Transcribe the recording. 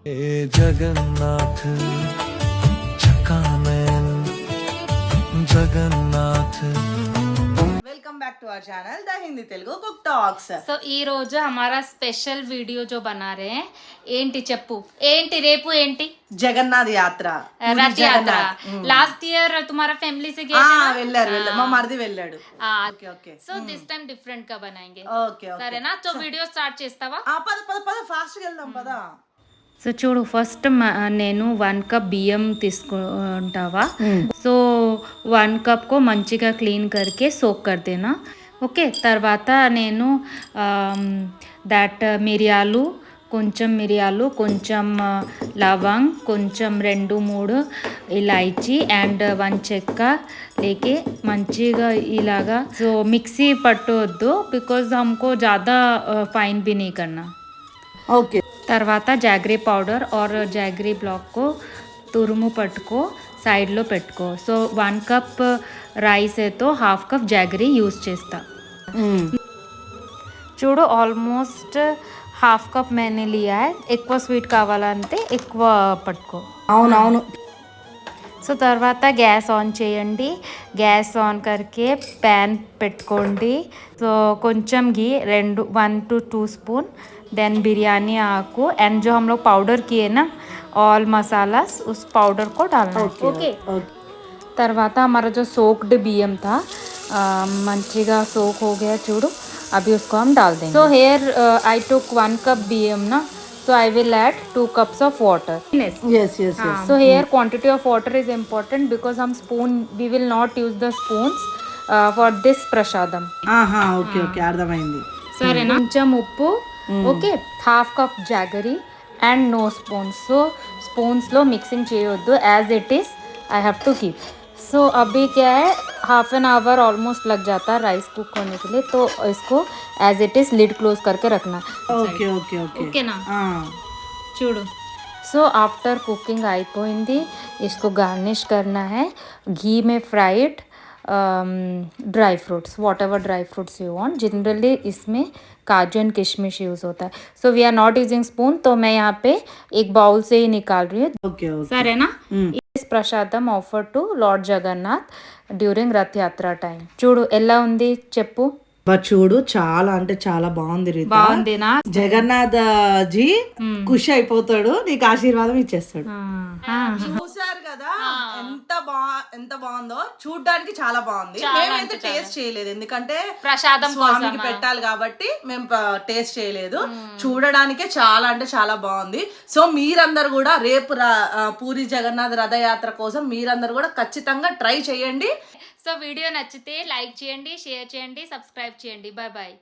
जगन्नाथ चकानयन Jagannath. Welcome back to our channel the Hindi Telugu cook talks. So ఈ రోజు हमारा స్పెషల్ వీడియో जो बना रहे हैं ఏంటి చెప్పు ఏంటి రేపు ఏంటి जगन्नाथ यात्रा रथ यात्रा लास्ट ईयर तुम्हारा फैमिली से गए थे ना వెళ్ళారు మా మరిది వెళ్ళాడు okay okay so this time different గా बनाएंगे ఓకే ఓకే సరేనా సో వీడియో స్టార్ట్ చేస్తావా పద పద పద ఫాస్ట్ గా వెళ్దాం పద సో చూడు ఫస్ట్ నేను 1 కప్ బియ్యం తీసుకుంటావా సో 1 కప్ को మంచిగా క్లీన్ करके सोक कर देना ఓకే తర్వాత నేను దట్ మిరియాలు కొంచెం లవంగ్ కొంచెం 2-3 ఇలాయచీ అండ్ 1 చెక్క లేకే మంచిగా ఇలాగా సో మిక్సీ పట్టొద్దు బికాజ్ हमको ज़्यादा फाइन भी नहीं करना ఓకే తర్వాత జాగ్రీ పౌడర్ और జాగ్రీ బ్లాక్ को తురుము పట్టుకో సైడ్లో పెట్టుకో సో 1 కప్ రైస్ అయితే హాఫ్ కప్ జాగ్రీ యూజ్ చేస్తా చూడు ఆల్మోస్ట్ హాఫ్ కప్ मैंने लिया है ఎక్కువ స్వీట్ కావాలంటే ఎక్కువ పట్టుకో అవునవును సో తర్వాత గ్యాస్ ఆన్ చేయండి గ్యాస్ ఆన్ करके पैन పెట్టుకోండి సో కొంచెం घी 1 to 2 स्पून देन बिरयानी आकू एंड जो हम लोग पाउडर किए ना ऑल मसालास उस पाउडर को डालना है ओके తర్వాత हमारा जो सोक्ड बियम था मंचिगा सोक हो गया चूड़ो अभी उसको हम डाल देंगे so here I took 1 cup बियम ना so I will add 2 cups of water yes yes yes so here quantity of water is important because हम spoon we will not use the spoons for this prashadam ఆహా okay okay అర్థమైంది సరేనా కొంచెం ఉప్పు okay half cup jaggery and no spoons so స్పూన్స్లో mixing చేయొద్దు as it is I have to keep so अभी क्या है हाफ एन आवर ऑलमोस्ट लग जाता है राइस कुक होने के लिए तो इसको as it is lid close करके रखना ఓకే ఓకే ఓకే ओके ना చూడు సో आफ्टर कुकिंग అయిపోయింది इसको गार्निश करना है घी में fried dry fruits whatever dry fruits you want generally इसमें काजू एंड किशमिश यूज़ होता है so we are not using spoon तो मैं यहाँ पे एक बाउल से ही निकाल रही हूँ ఓకే ఓకే సరేనా इस prasadam offer to lord Jagannath during Rath Yatra time చూడు ఎలా ఉంది చెప్పు చూడు చాలా అంటే చాలా బాగుంది రీతా బాగుందినా జగన్నాథ్ జీ ఖుషి అయిపోతాడు నీకు ఆశీర్వాదం ఇచ్చేస్తాడు చూసారు కదా ఎంత బాగుందో చూడడానికి చాలా బాగుంది మేమైతే టేస్ట్ చేయలేదు ఎందుకంటే ప్రసాదం స్వామికి పెట్టాలి కాబట్టి మేము టేస్ట్ చేయలేదు చూడడానికే చాలా అంటే చాలా బాగుంది సో మీరందరూ కూడా రేపు పూరి జగన్నాథ్ రథయాత్ర కోసం మీరందరూ కూడా ఖచ్చితంగా ట్రై చేయండి సో వీడియో నచ్చితే లైక్ చేయండి షేర్ చేయండి సబ్స్క్రైబ్ చేయండి బాయ్ బాయ్